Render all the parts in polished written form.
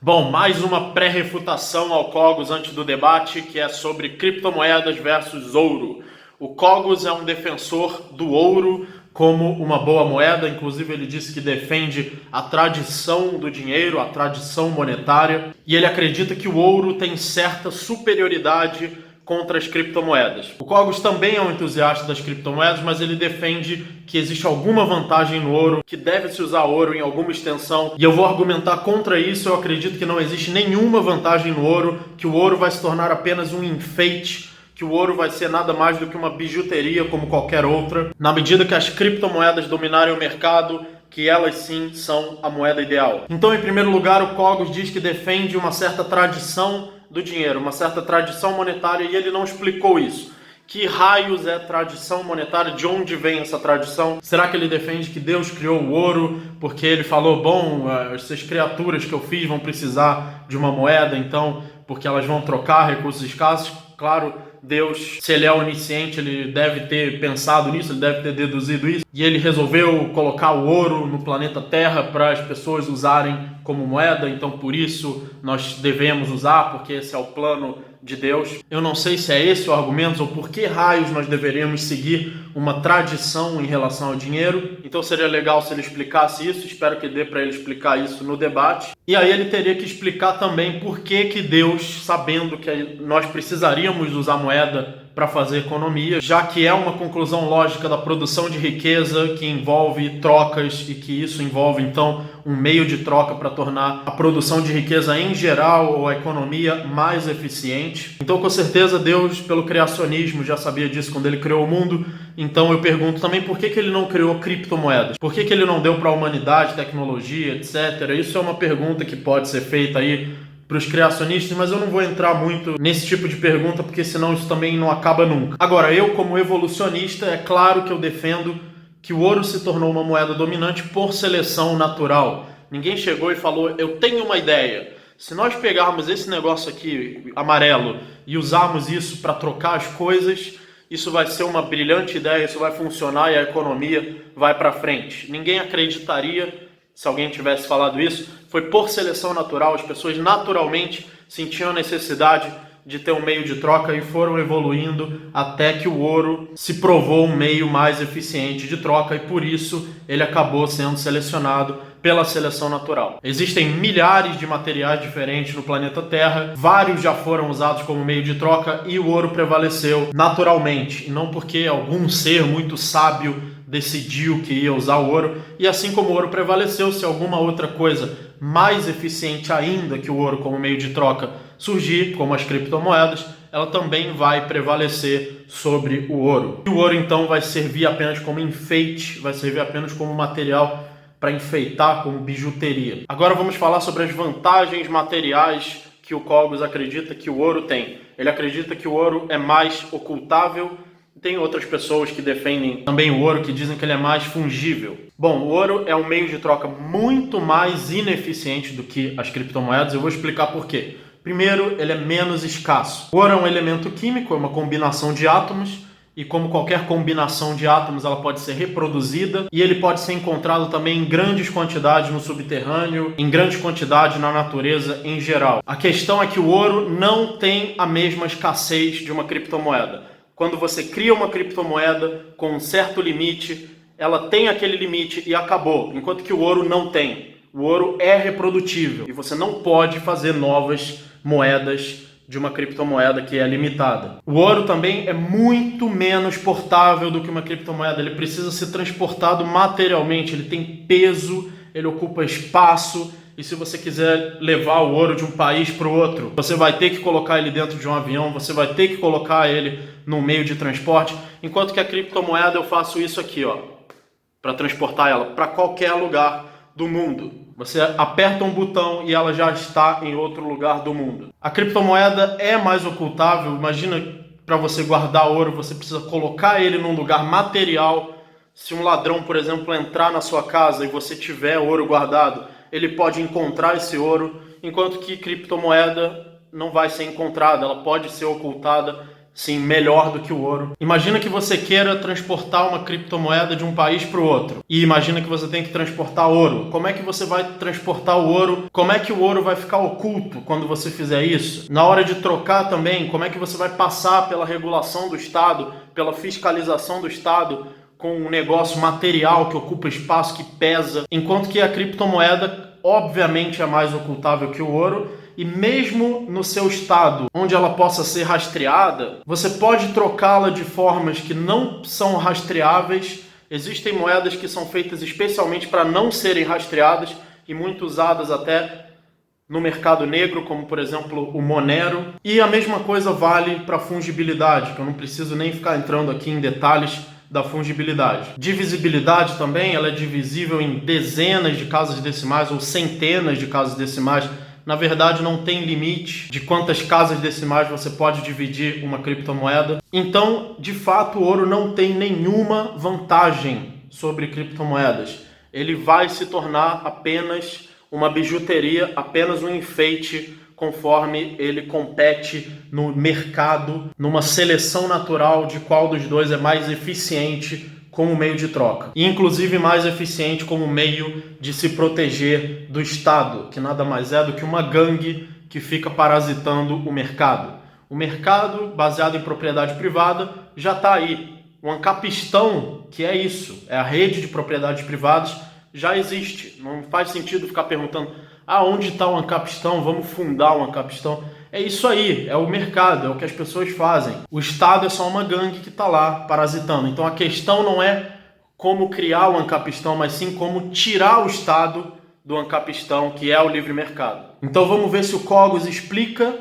Bom, mais uma pré-refutação ao Cogos antes do debate, que é sobre criptomoedas versus ouro. O Cogos é um defensor do ouro como uma boa moeda, inclusive ele disse que defende a tradição do dinheiro, a tradição monetária, e ele acredita que o ouro tem certa superioridade contra as criptomoedas. O Cogos também é um entusiasta das criptomoedas, mas ele defende que existe alguma vantagem no ouro, que deve-se usar ouro em alguma extensão, e eu vou argumentar contra isso. Eu acredito que não existe nenhuma vantagem no ouro, que o ouro vai se tornar apenas um enfeite, que o ouro vai ser nada mais do que uma bijuteria como qualquer outra, na medida que as criptomoedas dominarem o mercado, que elas sim são a moeda ideal. Então, em primeiro lugar, o Cogos diz que defende uma certa tradição do dinheiro, uma certa tradição monetária, e ele não explicou isso. Que raios é tradição monetária? De onde vem essa tradição? Será que ele defende que Deus criou o ouro porque ele falou, bom, essas criaturas que eu fiz vão precisar de uma moeda, então, porque elas vão trocar recursos escassos? Claro, Deus, se ele é onisciente, ele deve ter pensado nisso, ele deve ter deduzido isso, e ele resolveu colocar o ouro no planeta Terra para as pessoas usarem como moeda, então por isso nós devemos usar, porque esse é o plano de Deus. Eu não sei se é esse o argumento ou por que raios nós deveríamos seguir uma tradição em relação ao dinheiro. Então seria legal se ele explicasse isso, espero que dê para ele explicar isso no debate. E aí ele teria que explicar também por que Deus, sabendo que nós precisaríamos usar moeda para fazer economia, já que é uma conclusão lógica da produção de riqueza que envolve trocas e que isso envolve então um meio de troca para tornar a produção de riqueza em geral ou a economia mais eficiente. Então, com certeza, Deus, pelo criacionismo, já sabia disso quando ele criou o mundo. Então eu pergunto também por que ele não criou criptomoedas? Por que ele não deu para a humanidade tecnologia, etc? Isso é uma pergunta que pode ser feita aí para os criacionistas, mas eu não vou entrar muito nesse tipo de pergunta, porque senão isso também não acaba nunca. Agora, eu como evolucionista, é claro que eu defendo que o ouro se tornou uma moeda dominante por seleção natural. Ninguém chegou e falou, eu tenho uma ideia. Se nós pegarmos esse negócio aqui, amarelo, e usarmos isso para trocar as coisas, isso vai ser uma brilhante ideia, isso vai funcionar e a economia vai para frente. Ninguém acreditaria se alguém tivesse falado isso. Foi por seleção natural, as pessoas naturalmente sentiam a necessidade de ter um meio de troca e foram evoluindo até que o ouro se provou um meio mais eficiente de troca e por isso ele acabou sendo selecionado pela seleção natural. Existem milhares de materiais diferentes no planeta Terra, vários já foram usados como meio de troca e o ouro prevaleceu naturalmente, e não porque algum ser muito sábio decidiu que ia usar o ouro. E assim como o ouro prevaleceu, se alguma outra coisa mais eficiente ainda que o ouro como meio de troca surgir, como as criptomoedas, ela também vai prevalecer sobre o ouro. E o ouro então vai servir apenas como enfeite, vai servir apenas como material para enfeitar, como bijuteria. Agora vamos falar sobre as vantagens materiais que o Cogos acredita que o ouro tem. Ele acredita que o ouro é mais ocultável. Tem outras pessoas que defendem também o ouro, que dizem que ele é mais fungível. Bom, o ouro é um meio de troca muito mais ineficiente do que as criptomoedas. Eu vou explicar por quê. Primeiro, ele é menos escasso. O ouro é um elemento químico, é uma combinação de átomos, e como qualquer combinação de átomos, ela pode ser reproduzida, e ele pode ser encontrado também em grandes quantidades no subterrâneo, em grandes quantidades na natureza em geral. A questão é que o ouro não tem a mesma escassez de uma criptomoeda. Quando você cria uma criptomoeda com um certo limite, ela tem aquele limite e acabou, enquanto que o ouro não tem. O ouro é reprodutível e você não pode fazer novas moedas de uma criptomoeda que é limitada. O ouro também é muito menos portável do que uma criptomoeda. Ele precisa ser transportado materialmente, ele tem peso, ele ocupa espaço. E se você quiser levar o ouro de um país para o outro, você vai ter que colocar ele dentro de um avião, você vai ter que colocar ele no meio de transporte. Enquanto que a criptomoeda eu faço isso aqui, ó, para transportar ela para qualquer lugar do mundo. Você aperta um botão e ela já está em outro lugar do mundo. A criptomoeda é mais ocultável. Imagina, para você guardar ouro, você precisa colocar ele num lugar material. Se um ladrão, por exemplo, entrar na sua casa e você tiver ouro guardado, ele pode encontrar esse ouro, enquanto que criptomoeda não vai ser encontrada, ela pode ser ocultada sim, melhor do que o ouro. Imagina que você queira transportar uma criptomoeda de um país para o outro. E imagina que você tem que transportar ouro. Como é que você vai transportar o ouro? Como é que o ouro vai ficar oculto quando você fizer isso? Na hora de trocar também, como é que você vai passar pela regulação do Estado, pela fiscalização do Estado, com um negócio material que ocupa espaço, que pesa? Enquanto que a criptomoeda, obviamente, é mais ocultável que o ouro. E mesmo no seu estado, onde ela possa ser rastreada, você pode trocá-la de formas que não são rastreáveis. Existem moedas que são feitas especialmente para não serem rastreadas e muito usadas até no mercado negro, como por exemplo o Monero. E a mesma coisa vale para a fungibilidade, que eu não preciso nem ficar entrando aqui em detalhes da fungibilidade. Divisibilidade também, ela é divisível em dezenas de casas decimais ou centenas de casas decimais. Na verdade, não tem limite de quantas casas decimais você pode dividir uma criptomoeda. Então, de fato, o ouro não tem nenhuma vantagem sobre criptomoedas. Ele vai se tornar apenas uma bijuteria, apenas um enfeite, conforme ele compete no mercado, numa seleção natural de qual dos dois é mais eficiente como meio de troca. E inclusive mais eficiente como meio de se proteger do Estado, que nada mais é do que uma gangue que fica parasitando o mercado. O mercado, baseado em propriedade privada, já está aí. O Ancapistão, que é isso, é a rede de propriedades privadas, já existe. Não faz sentido ficar perguntando onde está o Ancapistão, vamos fundar o Ancapistão. É isso aí, é o mercado, é o que as pessoas fazem. O Estado é só uma gangue que está lá parasitando. Então a questão não é como criar o Ancapistão, mas sim como tirar o Estado do Ancapistão, que é o livre mercado. Então vamos ver se o Cogos explica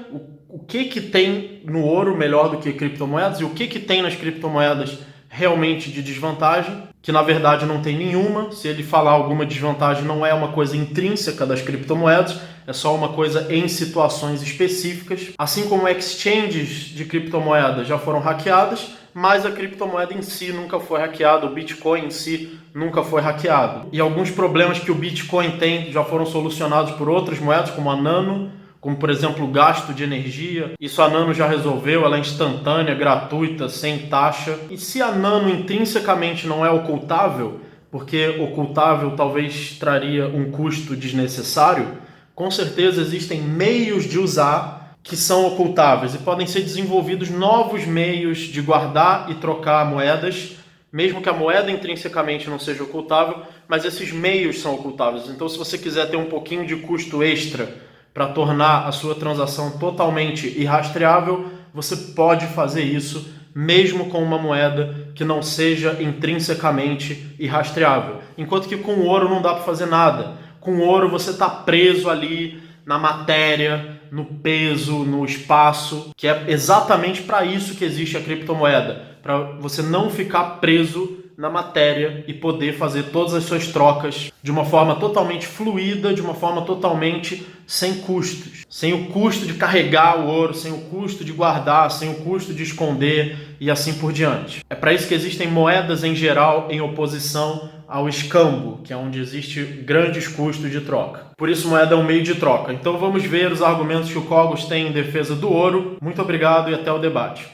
o que tem no ouro melhor do que criptomoedas e o que tem nas criptomoedas realmente de desvantagem, que na verdade não tem nenhuma. Se ele falar alguma desvantagem, não é uma coisa intrínseca das criptomoedas, é só uma coisa em situações específicas. Assim como exchanges de criptomoedas já foram hackeadas, mas a criptomoeda em si nunca foi hackeada, o Bitcoin em si nunca foi hackeado. E alguns problemas que o Bitcoin tem já foram solucionados por outras moedas, como a Nano, como por exemplo o gasto de energia. Isso a Nano já resolveu, ela é instantânea, gratuita, sem taxa. E se a Nano intrinsecamente não é ocultável, porque ocultável talvez traria um custo desnecessário, com certeza existem meios de usar que são ocultáveis e podem ser desenvolvidos novos meios de guardar e trocar moedas, mesmo que a moeda intrinsecamente não seja ocultável, mas esses meios são ocultáveis. Então, se você quiser ter um pouquinho de custo extra para tornar a sua transação totalmente irrastreável, você pode fazer isso mesmo com uma moeda que não seja intrinsecamente irrastreável. Enquanto que com o ouro não dá para fazer nada. Com o ouro você está preso ali na matéria, no peso, no espaço, que é exatamente para isso que existe a criptomoeda, para você não ficar preso na matéria e poder fazer todas as suas trocas de uma forma totalmente fluida, de uma forma totalmente sem custos. Sem o custo de carregar o ouro, sem o custo de guardar, sem o custo de esconder e assim por diante. É para isso que existem moedas em geral em oposição ao escambo, que é onde existe grandes custos de troca. Por isso moeda é um meio de troca. Então vamos ver os argumentos que o Cogos tem em defesa do ouro. Muito obrigado e até o debate.